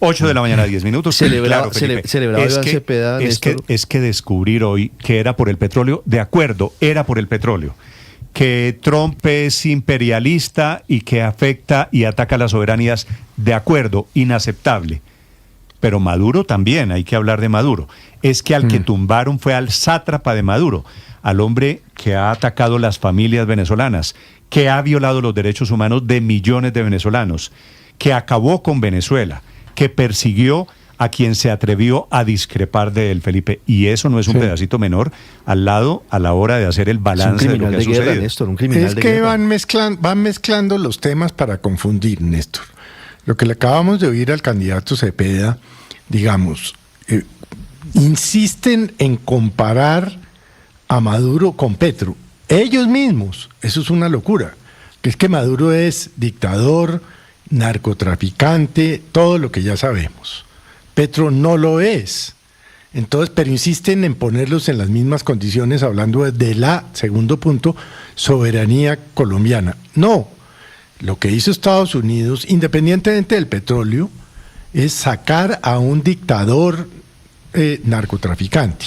8 de la mañana, 10 minutos. Celebraba Iván Cepeda, es que descubrir hoy que era por el petróleo, de acuerdo, era por el petróleo. Que Trump es imperialista y que afecta y ataca las soberanías, de acuerdo, inaceptable. Pero Maduro también, hay que hablar de Maduro. Es que al que tumbaron fue al sátrapa de Maduro, al hombre que ha atacado las familias venezolanas, que ha violado los derechos humanos de millones de venezolanos, que acabó con Venezuela, que persiguió a quien se atrevió a discrepar de él, Felipe. Y eso no es un pedacito menor al lado a la hora de hacer el balance de lo que ha sucedido. Guerra, Néstor, un criminal es de que guerra. van mezclando los temas para confundir, Néstor. Lo que le acabamos de oír al candidato Cepeda, digamos, insisten en comparar a Maduro con Petro. Ellos mismos, eso es una locura. Que es que Maduro es dictador, narcotraficante, todo lo que ya sabemos. Petro no lo es. Entonces, pero insisten en ponerlos en las mismas condiciones, hablando de la, segundo punto, soberanía colombiana. No, lo que hizo Estados Unidos, independientemente del petróleo, es sacar a un dictador narcotraficante.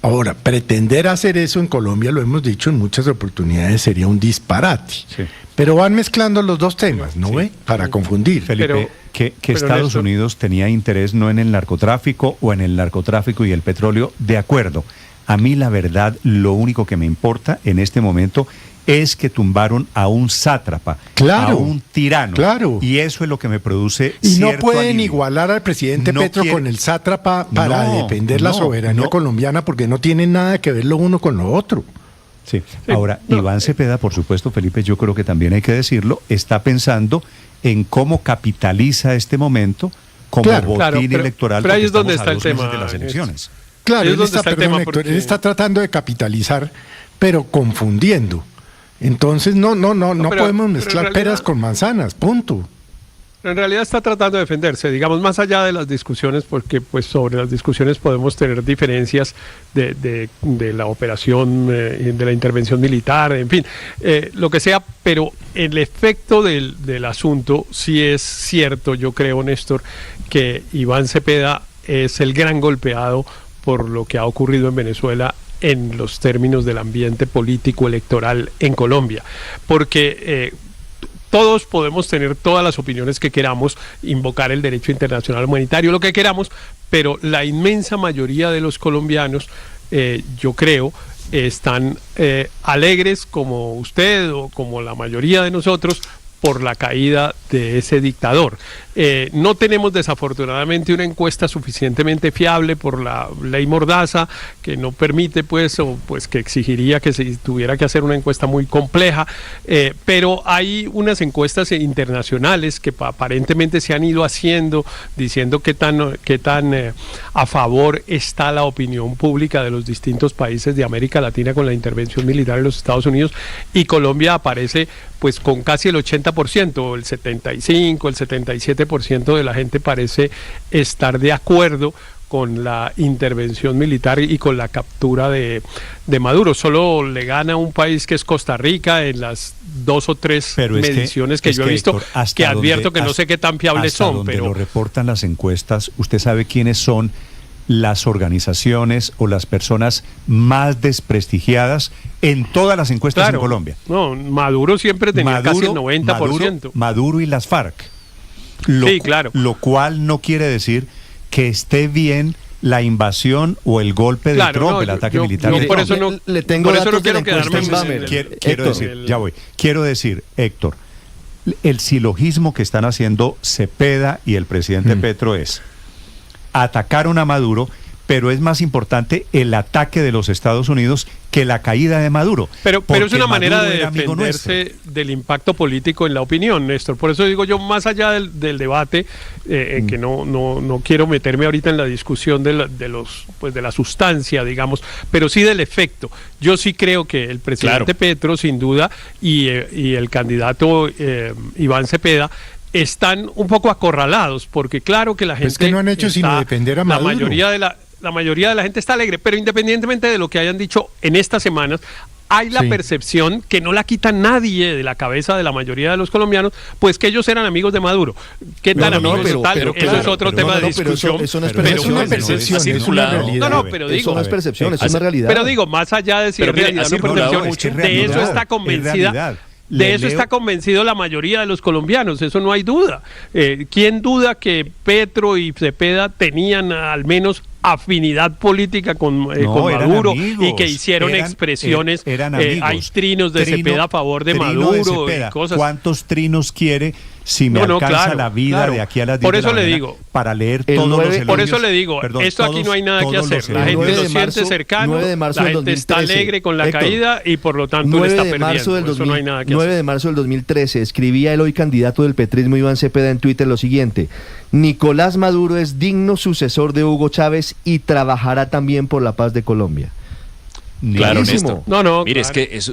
Ahora, pretender hacer eso en Colombia, lo hemos dicho en muchas oportunidades, sería un disparate. Sí. Pero van mezclando los dos temas, ¿no ve? Para confundir. Felipe, que Estados Unidos tenía interés no en el narcotráfico o en el narcotráfico y el petróleo, de acuerdo. A mí la verdad, lo único que me importa en este momento es que tumbaron a un sátrapa, a un tirano. Claro. Y eso es lo que me produce y cierto no pueden alivio. igualar al presidente Petro con el sátrapa para defender la soberanía colombiana, porque no tienen nada que ver lo uno con lo otro. Sí. Ahora, Iván Cepeda, por supuesto, Felipe, yo creo que también hay que decirlo, está pensando en cómo capitaliza este momento como botín electoral. Pero ahí es donde está el tema de las elecciones. Claro, él está tratando de capitalizar, pero confundiendo. Entonces no podemos mezclar peras con manzanas, punto. Pero en realidad está tratando de defenderse, digamos, más allá de las discusiones, porque pues sobre las discusiones podemos tener diferencias de la operación, de la intervención militar, en fin, lo que sea, pero el efecto del asunto sí es cierto, yo creo, Néstor, que Iván Cepeda es el gran golpeado por lo que ha ocurrido en Venezuela en los términos del ambiente político electoral en Colombia, porque todos podemos tener todas las opiniones que queramos, invocar el derecho internacional humanitario, lo que queramos, pero la inmensa mayoría de los colombianos, yo creo, están alegres como usted o como la mayoría de nosotros por la caída de ese dictador. No tenemos desafortunadamente una encuesta suficientemente fiable por la ley Mordaza, que no permite que exigiría que se tuviera que hacer una encuesta muy compleja, pero hay unas encuestas internacionales que aparentemente se han ido haciendo, diciendo qué tan a favor está la opinión pública de los distintos países de América Latina con la intervención militar de los Estados Unidos, y Colombia aparece pues con casi el 80%, el 75%, el 77% de la gente parece estar de acuerdo con la intervención militar y con la captura de Maduro. Solo le gana un país que es Costa Rica en las 2 o 3 mediciones que yo he visto, Héctor, que advierto que no sé qué tan fiables son. Pero lo reportan las encuestas, usted sabe quiénes son las organizaciones o las personas más desprestigiadas en todas las encuestas en Colombia. No, Maduro siempre tenía casi el 90%. Maduro y las FARC. Lo cual no quiere decir que esté bien la invasión o el golpe de Trump, el ataque militar de Trump. Por eso no quiero quedarme Quiero decir, Héctor, el silogismo que están haciendo Cepeda y el presidente Petro es: atacaron a Maduro, pero es más importante el ataque de los Estados Unidos que la caída de Maduro. Pero es una manera de defenderse del impacto político en la opinión, Néstor. Por eso digo yo, más allá del debate, que no quiero meterme ahorita en la discusión de la sustancia, digamos, pero sí del efecto. Yo sí creo que el presidente Petro, sin duda, y el candidato Iván Cepeda, están un poco acorralados, porque claro que la gente... Es que no han hecho sino defender a Maduro. La mayoría de la gente está alegre, pero independientemente de lo que hayan dicho en estas semanas, hay la percepción que no la quita nadie de la cabeza de la mayoría de los colombianos, pues que ellos eran amigos de Maduro. ¿Qué tan amigos? Eso es otro tema de discusión. Eso no es percepción, es una realidad. Pero digo, eso no es percepción, es una realidad. Pero digo, más allá de si es realidad o no percepción, de eso está convencida. De eso está convencido la mayoría de los colombianos, eso no hay duda. ¿Quién duda que Petro y Cepeda tenían al menos afinidad política con Maduro y que hicieron expresiones? Hay trinos de Cepeda a favor de Maduro y cosas. ¿Cuántos trinos quiere si me alcanza la vida de aquí a las 10 por eso de la le mañana digo, para leer todos los elogios? Por eso le digo, esto aquí no hay nada que hacer. La gente lo siente cercano, la gente está alegre con la caída y por lo tanto le está perdiendo. Eso no hay nada que hacer. 9 de marzo del 2013 escribía el hoy candidato del petrismo Iván Cepeda en Twitter lo siguiente: Nicolás Maduro es digno sucesor de Hugo Chávez y trabajará también por la paz de Colombia. Claro, Néstor. Mire, es que eso...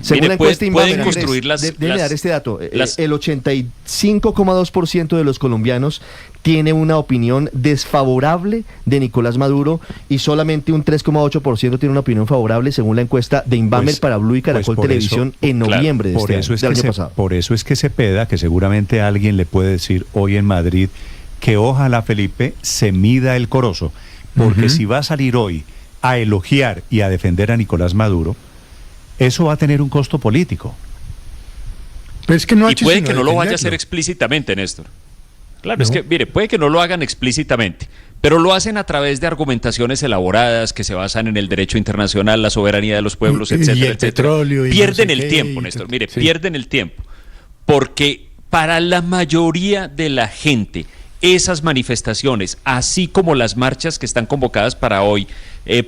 Según la encuesta pueden construir déjeme dar este dato. El 85,2% de los colombianos tiene una opinión desfavorable de Nicolás Maduro y solamente un 3,8% tiene una opinión favorable, según la encuesta de Inbamer para Blue y Caracol Televisión en noviembre del año pasado. Por eso es que Cepeda, que seguramente alguien le puede decir hoy en Madrid, que ojalá Felipe se mida el corozo, porque si va a salir hoy a elogiar y a defender a Nicolás Maduro, eso va a tener un costo político. Pero es que no y puede que no lo vaya a hacer explícitamente, Néstor. Claro, es que, mire, puede que no lo hagan explícitamente, pero lo hacen a través de argumentaciones elaboradas que se basan en el derecho internacional, la soberanía de los pueblos, etcétera, etcétera. Pierden el tiempo, Néstor, mire, pierden el tiempo, porque para la mayoría de la gente, esas manifestaciones, así como las marchas que están convocadas para hoy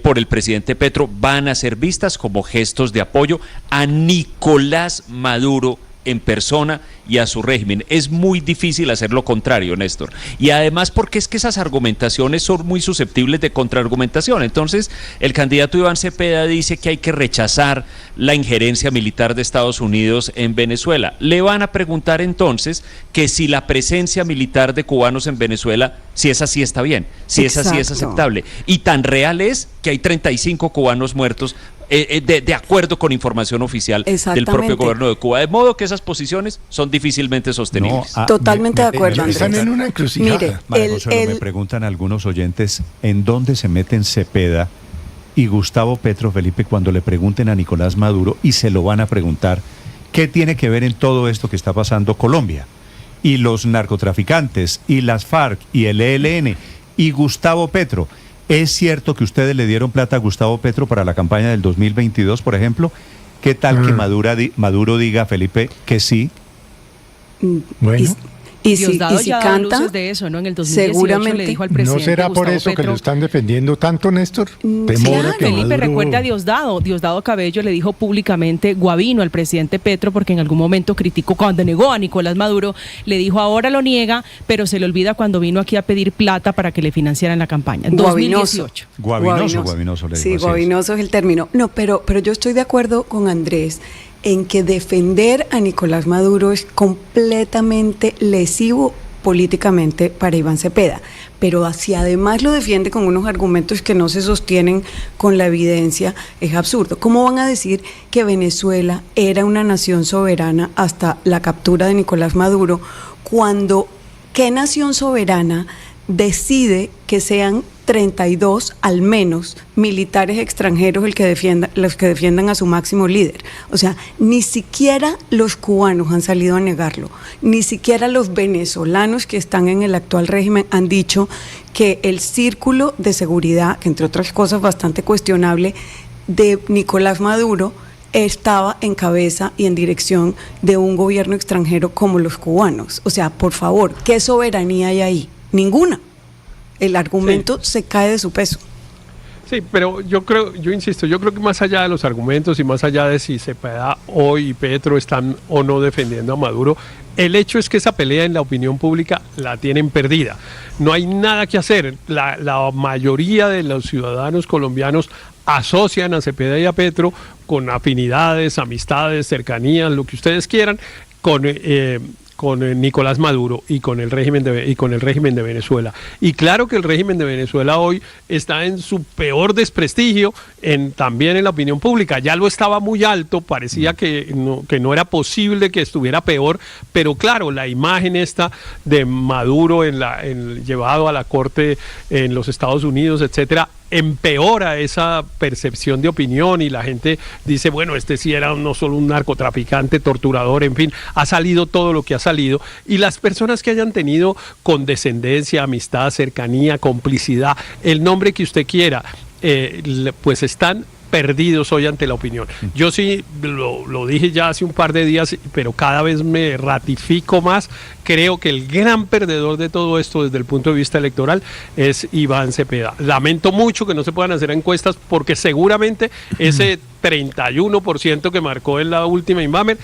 por el presidente Petro, van a ser vistas como gestos de apoyo a Nicolás Maduro en persona y a su régimen. Es muy difícil hacer lo contrario, Néstor. Y además porque es que esas argumentaciones son muy susceptibles de contraargumentación. Entonces, el candidato Iván Cepeda dice que hay que rechazar la injerencia militar de Estados Unidos en Venezuela. Le van a preguntar entonces que si la presencia militar de cubanos en Venezuela, si esa sí está bien, si esa sí es aceptable. Y tan real es que hay 35 cubanos muertos de acuerdo con información oficial del propio gobierno de Cuba. De modo que esas posiciones son difícilmente sostenibles. Totalmente de acuerdo. Están en una encrucijada. Mire, me preguntan algunos oyentes en dónde se meten Cepeda y Gustavo Petro, Felipe, cuando le pregunten a Nicolás Maduro, y se lo van a preguntar, ¿qué tiene que ver en todo esto que está pasando Colombia? Y los narcotraficantes, y las FARC, y el ELN, y Gustavo Petro. ¿Es cierto que ustedes le dieron plata a Gustavo Petro para la campaña del 2022, por ejemplo? ¿Qué tal que Maduro diga, Felipe, que sí? Bueno. Y si canta de eso, ¿no? En el 2018 seguramente le dijo al presidente ¿No será Gustavo por eso Petro, que lo están defendiendo tanto, Néstor? Claro, Felipe, recuerda a Diosdado Cabello le dijo públicamente Guavino al presidente Petro, porque en algún momento criticó cuando negó a Nicolás Maduro, le dijo ahora lo niega, pero se le olvida cuando vino aquí a pedir plata para que le financiaran la campaña. 2018. Guavinoso le dijo. Sí, guavinoso es el término. No, pero yo estoy de acuerdo con Andrés en que defender a Nicolás Maduro es completamente lesivo políticamente para Iván Cepeda, pero si además lo defiende con unos argumentos que no se sostienen con la evidencia, es absurdo. ¿Cómo van a decir que Venezuela era una nación soberana hasta la captura de Nicolás Maduro, cuando qué nación soberana decide que sean 32 al menos militares extranjeros los que defiendan a su máximo líder? O sea, ni siquiera los cubanos han salido a negarlo, ni siquiera los venezolanos que están en el actual régimen han dicho que el círculo de seguridad, que entre otras cosas bastante cuestionable, de Nicolás Maduro estaba en cabeza y en dirección de un gobierno extranjero como los cubanos. O sea, por favor, ¿qué soberanía hay ahí? Ninguna. El argumento se cae de su peso. Sí, pero yo insisto, yo creo que más allá de los argumentos y más allá de si Cepeda hoy y Petro están o no defendiendo a Maduro, el hecho es que esa pelea en la opinión pública la tienen perdida. No hay nada que hacer. La mayoría de los ciudadanos colombianos asocian a Cepeda y a Petro con afinidades, amistades, cercanías, lo que ustedes quieran, con Nicolás Maduro y con el régimen de Venezuela. Y claro que el régimen de Venezuela hoy está en su peor desprestigio también en la opinión pública. Ya lo estaba muy alto, parecía que no era posible que estuviera peor, pero claro, la imagen esta de Maduro llevado a la corte en los Estados Unidos, etcétera, empeora esa percepción de opinión y la gente dice, bueno, este sí era no solo un narcotraficante, torturador, en fin, ha salido todo lo que ha salido, y las personas que hayan tenido condescendencia, amistad, cercanía, complicidad, el nombre que usted quiera, pues están perdidos hoy ante la opinión. Yo sí lo dije ya hace un par de días, pero cada vez me ratifico más. Creo que el gran perdedor de todo esto desde el punto de vista electoral es Iván Cepeda. Lamento mucho que no se puedan hacer encuestas porque seguramente ese 31% que marcó en la última Inbamer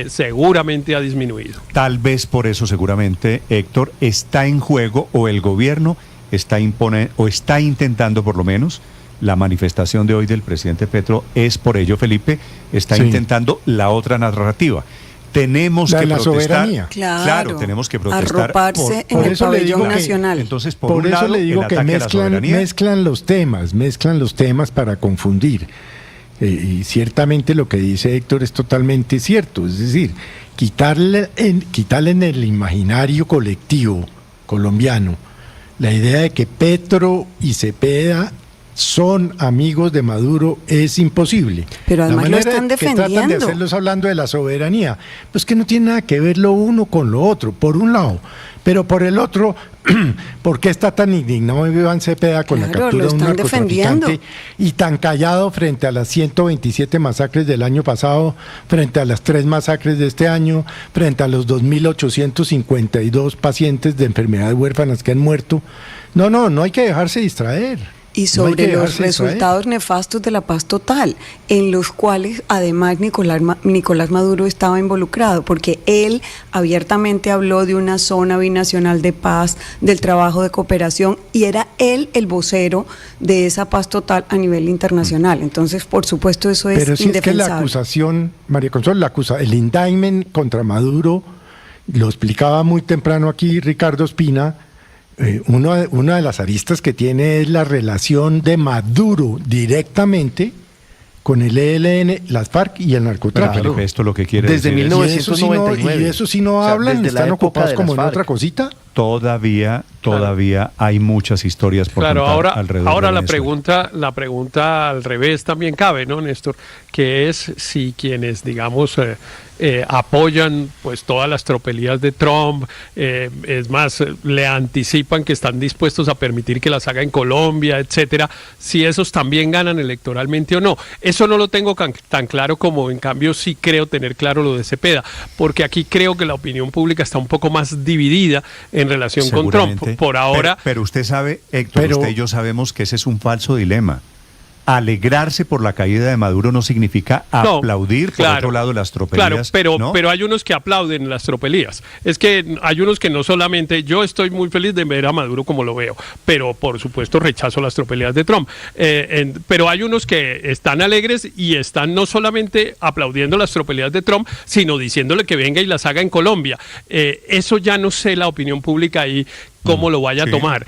seguramente ha disminuido. Tal vez por eso seguramente, Héctor, está en juego, o el gobierno está intentando por lo menos. La manifestación de hoy del presidente Petro es por ello, Felipe, está intentando la otra narrativa. Tenemos que protestar. Soberanía. Claro, tenemos que protestar. Arroparse en el pabellón nacional. Entonces, por eso le digo que mezclan los temas para confundir. Y ciertamente lo que dice Héctor es totalmente cierto. Es decir, quitarle en el imaginario colectivo colombiano la idea de que Petro y Cepeda son amigos de Maduro es imposible. Pero además lo están defendiendo. Que tratan de hacerlos hablando de la soberanía, pues que no tiene nada que ver lo uno con lo otro, por un lado. Pero por el otro, ¿por qué está tan indignado Iván Cepeda con la captura de un narcotraficante y tan callado frente a las 127 masacres del año pasado, frente a las 3 masacres de este año, frente a los 2.852 pacientes de enfermedades huérfanas que han muerto? No hay que dejarse distraer. Y sobre los resultados nefastos de la paz total, en los cuales además Nicolás Maduro estaba involucrado, porque él abiertamente habló de una zona binacional de paz, del trabajo de cooperación, y era él el vocero de esa paz total a nivel internacional. Entonces, por supuesto, eso es indefensable. Pero si es que la acusación, María Consuelo, el indictment contra Maduro, lo explicaba muy temprano aquí Ricardo Ospina. Una de las aristas que tiene es la relación de Maduro directamente con el ELN, las FARC y el narcotráfico. Felipe, esto lo que quiere desde decir 1999. ¿Y eso sí no hablan? ¿Están ocupados como en otra cosita? Todavía hay muchas historias por contar alrededor de Venezuela. La pregunta al revés también cabe, ¿no, Néstor? Que es si quienes, digamos, apoyan pues todas las tropelías de Trump, es más, le anticipan que están dispuestos a permitir que las haga en Colombia, etcétera, si esos también ganan electoralmente o no. Eso no lo tengo tan claro, como en cambio sí creo tener claro lo de Cepeda, porque aquí creo que la opinión pública está un poco más dividida en relación con Trump. Por ahora. Pero usted sabe, Héctor, usted y yo sabemos que ese es un falso dilema. Alegrarse por la caída de Maduro no significa aplaudir, por otro lado, las tropelías. Claro, pero hay unos que aplauden las tropelías. Es que hay unos que no solamente, yo estoy muy feliz de ver a Maduro como lo veo, pero por supuesto rechazo las tropelías de Trump. Pero hay unos que están alegres y están no solamente aplaudiendo las tropelías de Trump, sino diciéndole que venga y las haga en Colombia. Eso ya no sé la opinión pública ahí cómo lo vaya a tomar,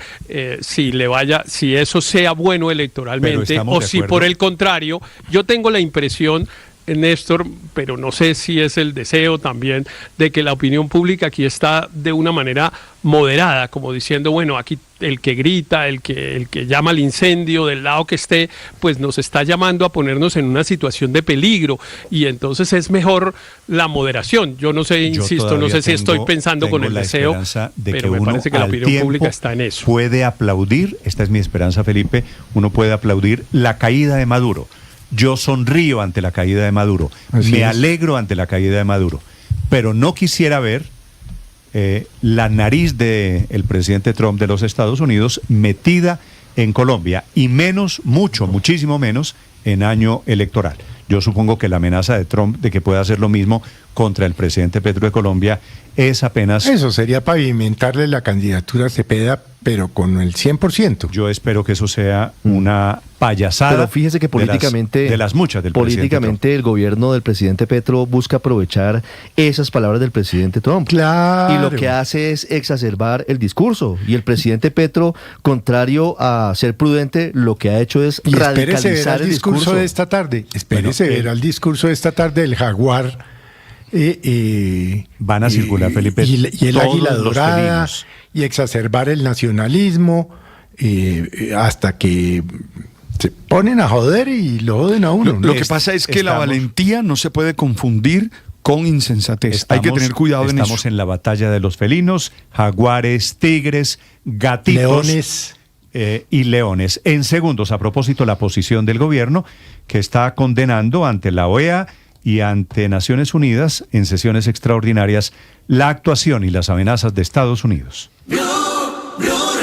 si eso sea bueno electoralmente o si por el contrario. Yo tengo la impresión, Néstor, pero no sé si es el deseo también, de que la opinión pública aquí está de una manera moderada, como diciendo, bueno, aquí el que grita, el que llama al incendio, del lado que esté, pues nos está llamando a ponernos en una situación de peligro, y entonces es mejor la moderación. Yo no sé, insisto, no sé si estoy pensando con el deseo, pero me parece que la opinión pública está en eso. Puede aplaudir, esta es mi esperanza, Felipe, uno puede aplaudir la caída de Maduro. Yo sonrío ante la caída de Maduro, me alegro ante la caída de Maduro, pero no quisiera ver la nariz del presidente Trump de los Estados Unidos metida en Colombia, y muchísimo menos en año electoral. Yo supongo que la amenaza de Trump de que pueda hacer lo mismo contra el presidente Petro de Colombia es apenas... Eso sería pavimentarle la candidatura a Cepeda pero con el 100%. Yo espero que eso sea una payasada. Pero fíjese que políticamente, de las muchas del políticamente el gobierno del presidente Petro busca aprovechar esas palabras del presidente Trump. Claro. Y lo que hace es exacerbar el discurso. Y el presidente Petro, contrario a ser prudente, lo que ha hecho es radicalizar el discurso de esta tarde. Espérese ver el discurso de esta tarde del jaguar. Van a circular, Felipe, y el águila dorada, y exacerbar el nacionalismo, hasta que se ponen a joder y lo joden a uno. Lo que pasa es que la valentía no se puede confundir con insensatez. Hay que tener cuidado en eso. Estamos en la batalla de los felinos, jaguares, tigres, gatitos, leones y leones. En segundos, a propósito, la posición del gobierno, que está condenando ante la OEA y ante Naciones Unidas en sesiones extraordinarias la actuación y las amenazas de Estados Unidos.